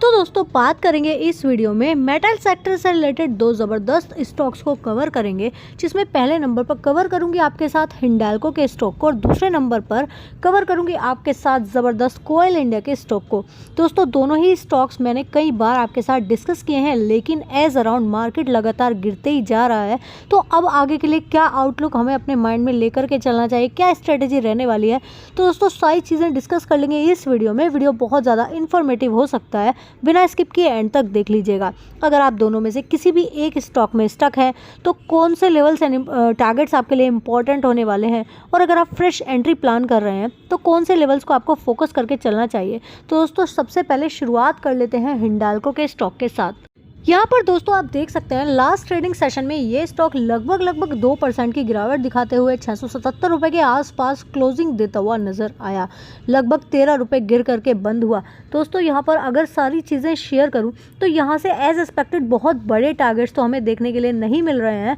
तो दोस्तों बात करेंगे इस वीडियो में मेटल सेक्टर से रिलेटेड दो ज़बरदस्त स्टॉक्स को कवर करेंगे, जिसमें पहले नंबर पर कवर करूंगी आपके साथ हिंडाल्को के स्टॉक को और दूसरे नंबर पर कवर करूंगी आपके साथ ज़बरदस्त कोयल इंडिया के स्टॉक को। दोस्तों दोनों ही स्टॉक्स मैंने कई बार आपके साथ डिस्कस किए हैं, लेकिन एज अराउंड मार्केट लगातार गिरते ही जा रहा है। तो अब आगे के लिए क्या आउटलुक हमें अपने माइंड में लेकर के चलना चाहिए, क्या स्ट्रेटेजी रहने वाली है, तो दोस्तों सारी चीज़ें डिस्कस कर लेंगे इस वीडियो में। वीडियो बहुत ज़्यादा इन्फॉर्मेटिव हो सकता है, बिना स्किप किए एंड तक देख लीजिएगा। अगर आप दोनों में से किसी भी एक स्टॉक में स्टक है तो कौन से लेवल्स एंड टारगेट्स आपके लिए इंपॉर्टेंट होने वाले हैं, और अगर आप फ्रेश एंट्री प्लान कर रहे हैं तो कौन से लेवल्स को आपको फोकस करके चलना चाहिए। तो दोस्तों सबसे पहले शुरुआत कर लेते हैं हिंडाल्को के स्टॉक के साथ। यहाँ पर दोस्तों आप देख सकते हैं लास्ट ट्रेडिंग सेशन में ये स्टॉक लगभग 2% की गिरावट दिखाते हुए 677 रुपये के आसपास क्लोजिंग देता हुआ नजर आया। लगभग 13 रुपये गिर करके बंद हुआ। दोस्तों यहाँ पर अगर सारी चीज़ें शेयर करूँ तो यहाँ से एज एक्सपेक्टेड बहुत बड़े टारगेट्स तो हमें देखने के लिए नहीं मिल रहे हैं।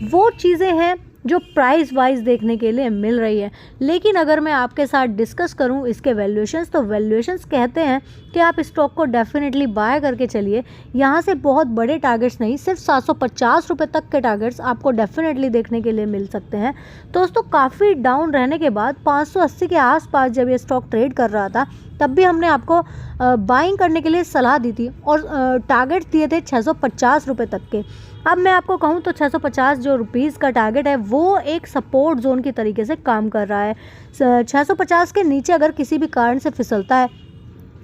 वो चीज़ें हैं जो प्राइस वाइज देखने के लिए मिल रही है। लेकिन अगर मैं आपके साथ डिस्कस करूं इसके वैल्यूएशंस, तो वैल्यूएशंस कहते हैं कि आप स्टॉक को डेफिनेटली बाय करके चलिए। यहाँ से बहुत बड़े टारगेट्स नहीं, सिर्फ 750 रुपये तक के टारगेट्स आपको डेफिनेटली देखने के लिए मिल सकते हैं। दोस्तों काफ़ी डाउन रहने के बाद 580 के आसपास जब ये स्टॉक ट्रेड कर रहा था, तब भी हमने आपको बाइंग करने के लिए सलाह दी थी और टारगेट दिए थे 650 रुपये तक के। अब मैं आपको कहूँ तो 650 जो रुपीज़ का टारगेट है वो एक सपोर्ट जोन की तरीके से काम कर रहा है। 650 के नीचे अगर किसी भी कारण से फिसलता है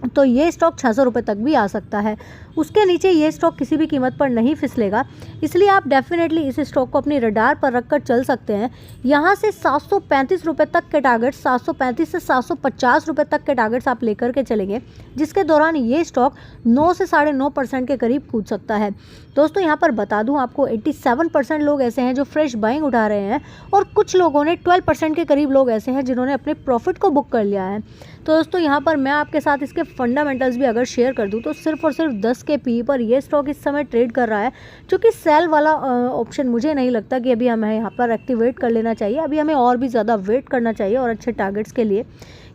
तो ये स्टॉक 600 रुपये तक भी आ सकता है। उसके नीचे ये स्टॉक किसी भी कीमत पर नहीं फिसलेगा, इसलिए आप डेफिनेटली इस स्टॉक को अपनी रडार पर रखकर चल सकते हैं। यहाँ से 735 रुपये तक के टारगेट, 735 से 750 रुपये तक के टारगेट्स आप लेकर के चलेंगे, जिसके दौरान ये स्टॉक 9 से 9.5% के करीब कूद सकता है। दोस्तों यहाँ पर बता दूँ आपको 87% लोग ऐसे हैं जो फ्रेश बाइंग उठा रहे हैं, और कुछ लोगों ने 12% के करीब लोग ऐसे हैं जिन्होंने अपने प्रॉफिट को बुक कर लिया है। तो दोस्तों यहाँ पर मैं आपके साथ इसके फंडामेंटल्स भी अगर शेयर कर दूँ तो सिर्फ और सिर्फ 10 के पी पर ये स्टॉक इस समय ट्रेड कर रहा है, जो कि सेल वाला ऑप्शन मुझे नहीं लगता कि अभी हमें यहाँ पर एक्टिवेट कर लेना चाहिए। अभी हमें और भी ज़्यादा वेट करना चाहिए और अच्छे टारगेट्स के लिए।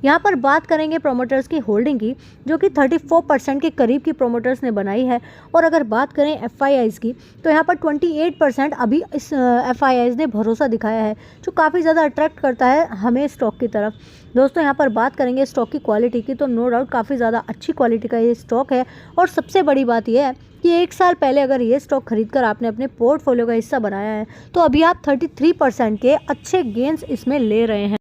यहाँ पर बात करेंगे प्रोमोटर्स की होल्डिंग की, जो कि 34% के करीब की प्रोमोटर्स ने बनाई है। और अगर बात करें एफआईआईज़ की, तो यहाँ पर 28% अभी इस एफआईआईज़ ने भरोसा दिखाया है, जो काफ़ी ज़्यादा अट्रैक्ट करता है हमें स्टॉक की तरफ। दोस्तों यहाँ पर बात करेंगे स्टॉक की क्वालिटी की, तो नो डाउट काफ़ी ज़्यादा अच्छी क्वालिटी का ये स्टॉक है। और सबसे बड़ी बात यह है कि 1 साल पहले अगर ये स्टॉक खरीदकर आपने अपने पोर्टफोलियो का हिस्सा बनाया है, तो अभी आप 33% के अच्छे गेंस इसमें ले रहे हैं।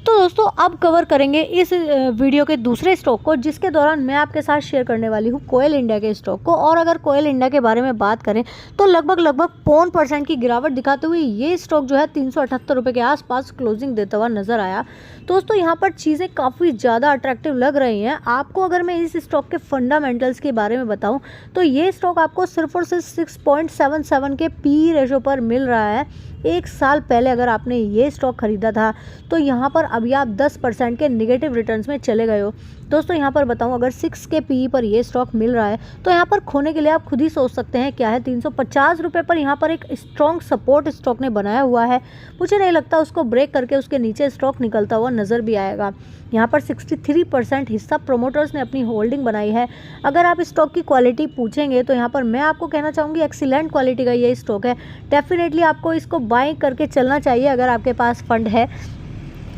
तो दोस्तों अब कवर करेंगे इस वीडियो के दूसरे स्टॉक को, जिसके दौरान मैं आपके साथ शेयर करने वाली हूँ कोयल इंडिया के स्टॉक को। और अगर कोयल इंडिया के बारे में बात करें तो लगभग 0.5% की गिरावट दिखाते हुए ये स्टॉक जो है 378 रुपये के आसपास क्लोजिंग देता हुआ नजर आया। दोस्तों यहाँ पर चीज़ें काफ़ी ज़्यादा अट्रैक्टिव लग रही हैं आपको। अगर मैं इस स्टॉक के फंडामेंटल्स के बारे में बताऊँ तो ये स्टॉक आपको सिर्फ और सिर्फ 6.77 के पी रेशो पर मिल रहा है। 1 साल पहले अगर आपने ये स्टॉक खरीदा था तो यहाँ पर अभी आप 10% के निगेटिव रिटर्न्स में चले गए हो। दोस्तों यहाँ पर बताऊँ, अगर 6 के पी पर ये स्टॉक मिल रहा है तो यहाँ पर खोने के लिए आप खुद ही सोच सकते हैं क्या है। 350 रुपये पर यहाँ पर एक स्ट्रॉन्ग सपोर्ट स्टॉक ने बनाया हुआ है। मुझे नहीं लगता उसको ब्रेक करके उसके नीचे स्टॉक निकलता हुआ नज़र भी आएगा। यहाँ पर 63% हिस्सा प्रोमोटर्स ने अपनी होल्डिंग बनाई है। अगर आप स्टॉक की क्वालिटी पूछेंगे तो यहाँ पर मैं आपको कहना चाहूँगी एक्सीलेंट क्वालिटी का ये स्टॉक है। डेफिनेटली आपको इसको बाय करके चलना चाहिए अगर आपके पास फंड है।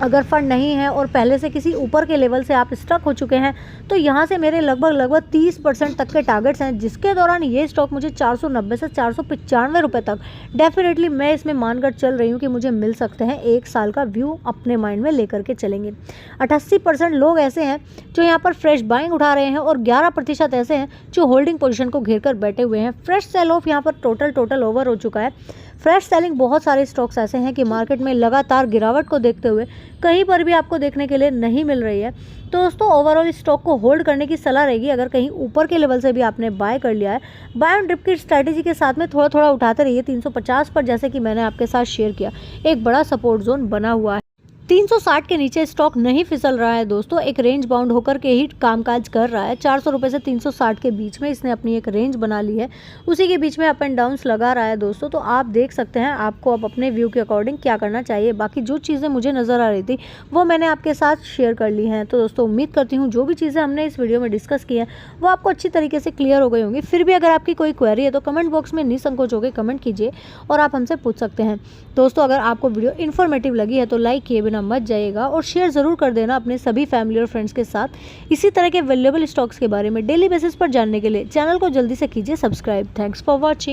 अगर फंड नहीं है और पहले से किसी ऊपर के लेवल से आप स्टक हो चुके हैं, तो यहाँ से मेरे लगभग 30% तक के टारगेट्स हैं, जिसके दौरान ये स्टॉक मुझे 490 से 495 रुपये तक डेफिनेटली मैं इसमें मानकर चल रही हूँ कि मुझे मिल सकते हैं। 1 साल का व्यू अपने माइंड में लेकर के चलेंगे। 88% लोग ऐसे हैं जो यहाँ पर फ्रेश बाइंग उठा रहे हैं और 11% ऐसे हैं जो होल्डिंग पोजीशन को घेर कर बैठे हुए हैं। फ्रेश सेल ऑफ यहाँ पर टोटल ओवर हो चुका है। फ्रेश सेलिंग बहुत सारे स्टॉक्स ऐसे हैं कि मार्केट में लगातार गिरावट को देखते हुए कहीं पर भी आपको देखने के लिए नहीं मिल रही है। तो दोस्तों ओवरऑल स्टॉक को होल्ड करने की सलाह रहेगी। अगर कहीं ऊपर के लेवल से भी आपने बाय कर लिया है, बाय ऑन डिप की स्ट्रैटेजी के साथ में थोड़ा थोड़ा उठाते रहिए। 350 पर जैसे कि मैंने आपके साथ शेयर किया, एक बड़ा सपोर्ट जोन बना हुआ है। 360 के नीचे स्टॉक नहीं फिसल रहा है दोस्तों, एक रेंज बाउंड होकर के ही कामकाज कर रहा है। 400 रुपये से 360 के बीच में इसने अपनी एक रेंज बना ली है, उसी के बीच में अप एंड डाउन्स लगा रहा है दोस्तों। तो आप देख सकते हैं आपको अब अपने व्यू के अकॉर्डिंग क्या करना चाहिए। बाकी जो चीज़ें मुझे नज़र आ रही थी वो मैंने आपके साथ शेयर कर ली हैं। तो दोस्तों उम्मीद करती हूँ जो भी चीज़ें हमने इस वीडियो में डिस्कस की हैं वो आपको अच्छी तरीके से क्लियर हो गई होंगी। फिर भी अगर आपकी कोई क्वेरी है तो कमेंट बॉक्स में निसंकोच होकर कमेंट कीजिए और आप हमसे पूछ सकते हैं। दोस्तों अगर आपको वीडियो इन्फॉर्मेटिव लगी है तो लाइक किए बिना मत जाइएगा और शेयर ज़रूर कर देना अपने सभी फैमिली और फ्रेंड्स के साथ। इसी तरह के वैल्यूएबल स्टॉक्स के बारे में डेली बेसिस पर जानने के लिए चैनल को जल्दी से कीजिए सब्सक्राइब। Thanks for watching.